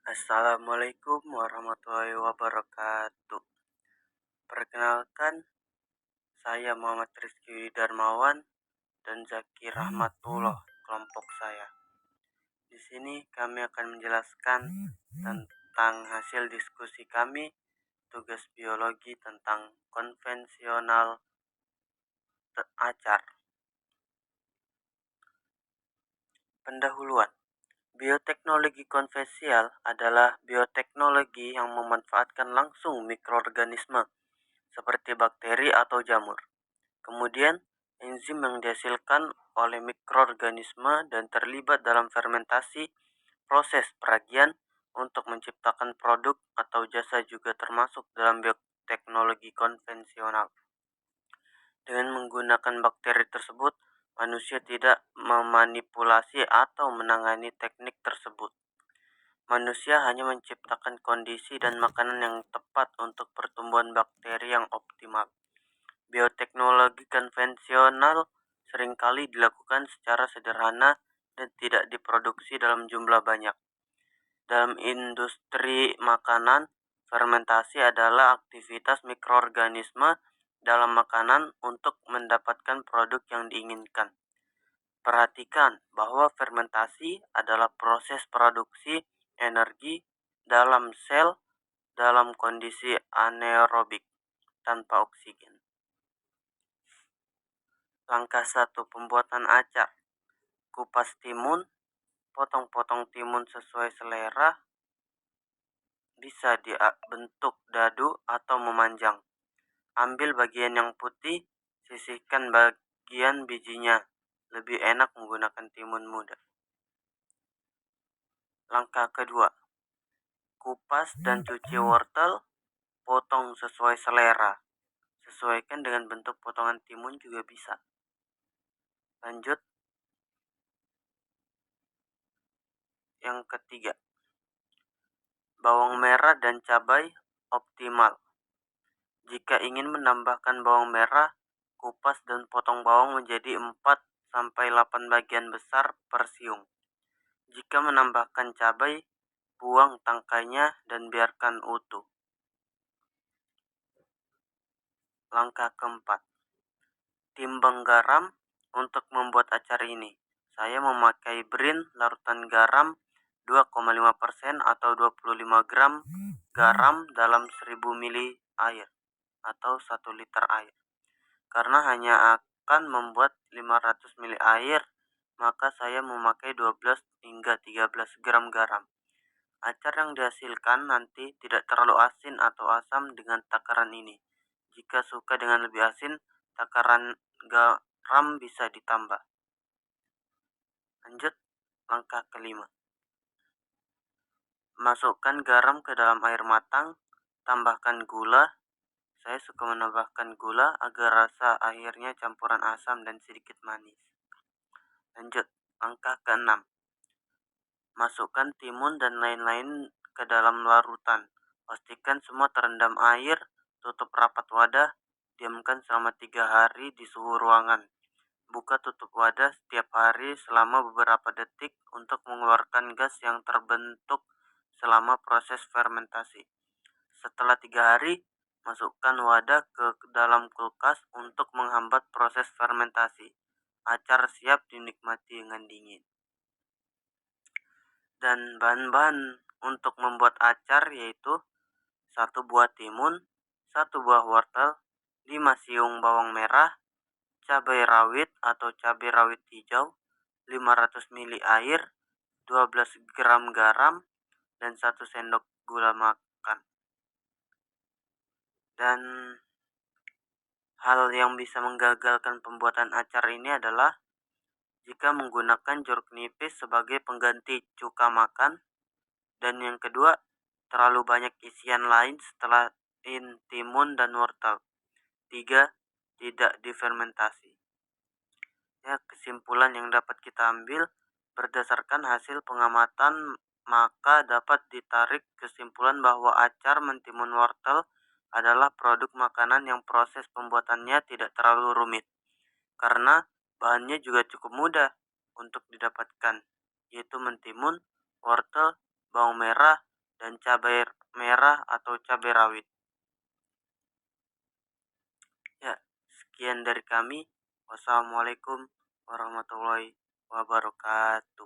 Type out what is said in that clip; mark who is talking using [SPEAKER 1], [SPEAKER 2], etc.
[SPEAKER 1] Assalamualaikum warahmatullahi wabarakatuh. Perkenalkan, saya Muhammad Rizky Darmawan dan Zaki Rahmatullah, kelompok saya. Di sini kami akan menjelaskan tentang hasil diskusi kami, tugas biologi tentang konvensional acar. Pendahuluan. Bioteknologi konvensional adalah bioteknologi yang memanfaatkan langsung mikroorganisme seperti bakteri atau jamur. Kemudian, enzim yang dihasilkan oleh mikroorganisme dan terlibat dalam fermentasi proses peragian untuk menciptakan produk atau jasa juga termasuk dalam bioteknologi konvensional. Dengan menggunakan bakteri tersebut, manusia tidak memanipulasi atau menangani teknik tersebut. Manusia hanya menciptakan kondisi dan makanan yang tepat untuk pertumbuhan bakteri yang optimal. Bioteknologi konvensional seringkali dilakukan secara sederhana dan tidak diproduksi dalam jumlah banyak. Dalam industri makanan, fermentasi adalah aktivitas mikroorganisme dalam makanan untuk mendapatkan produk yang diinginkan. Perhatikan bahwa fermentasi adalah proses produksi energi dalam sel dalam kondisi anaerobik tanpa oksigen. Langkah 1. Pembuatan acar. Kupas timun, potong-potong timun sesuai selera, bisa dibentuk dadu atau memanjang. Ambil bagian yang putih, sisihkan bagian bijinya. Lebih enak menggunakan timun muda. Langkah kedua. Kupas dan cuci wortel, potong sesuai selera. Sesuaikan dengan bentuk potongan timun juga bisa. Lanjut. Yang ketiga. Bawang merah dan cabai optimal. Jika ingin menambahkan bawang merah, kupas dan potong bawang menjadi 4-8 bagian besar per siung. Jika menambahkan cabai, buang tangkainya dan biarkan utuh. Langkah keempat. Timbang garam untuk membuat acar ini. Saya memakai Brin larutan garam 2,5% atau 25 gram garam dalam 1000 ml air atau 1 liter air. Karena hanya akan membuat 500 ml air, maka saya memakai 12 hingga 13 gram garam. Acar yang dihasilkan nanti tidak terlalu asin atau asam dengan takaran ini. Jika suka dengan lebih asin, takaran garam bisa ditambah. Lanjut, langkah kelima. Masukkan garam ke dalam air matang, tambahkan gula. Saya suka menambahkan gula agar rasa akhirnya campuran asam dan sedikit manis. Lanjut, langkah keenam. Masukkan timun dan lain-lain ke dalam larutan. Pastikan semua terendam air, tutup rapat wadah, diamkan selama 3 hari di suhu ruangan. Buka tutup wadah setiap hari selama beberapa detik untuk mengeluarkan gas yang terbentuk selama proses fermentasi. Setelah 3 hari, masukkan wadah ke dalam kulkas untuk menghambat proses fermentasi. Acar siap dinikmati dengan dingin. Dan bahan-bahan untuk membuat acar yaitu 1 buah timun, 1 buah wortel, 5 siung bawang merah, cabai rawit atau cabai rawit hijau, 500 ml air, 12 gram garam, dan 1 sendok gula makan. Dan hal yang bisa menggagalkan pembuatan acar ini adalah jika menggunakan jeruk nipis sebagai pengganti cuka makan, dan yang kedua, terlalu banyak isian lain setelah timun dan wortel. 3. Tidak difermentasi. Ya, kesimpulan yang dapat kita ambil berdasarkan hasil pengamatan, maka dapat ditarik kesimpulan bahwa acar mentimun wortel adalah produk makanan yang proses pembuatannya tidak terlalu rumit, karena bahannya juga cukup mudah untuk didapatkan, yaitu mentimun, wortel, bawang merah, dan cabai merah atau cabai rawit. Ya, sekian dari kami. Wassalamualaikum warahmatullahi wabarakatuh.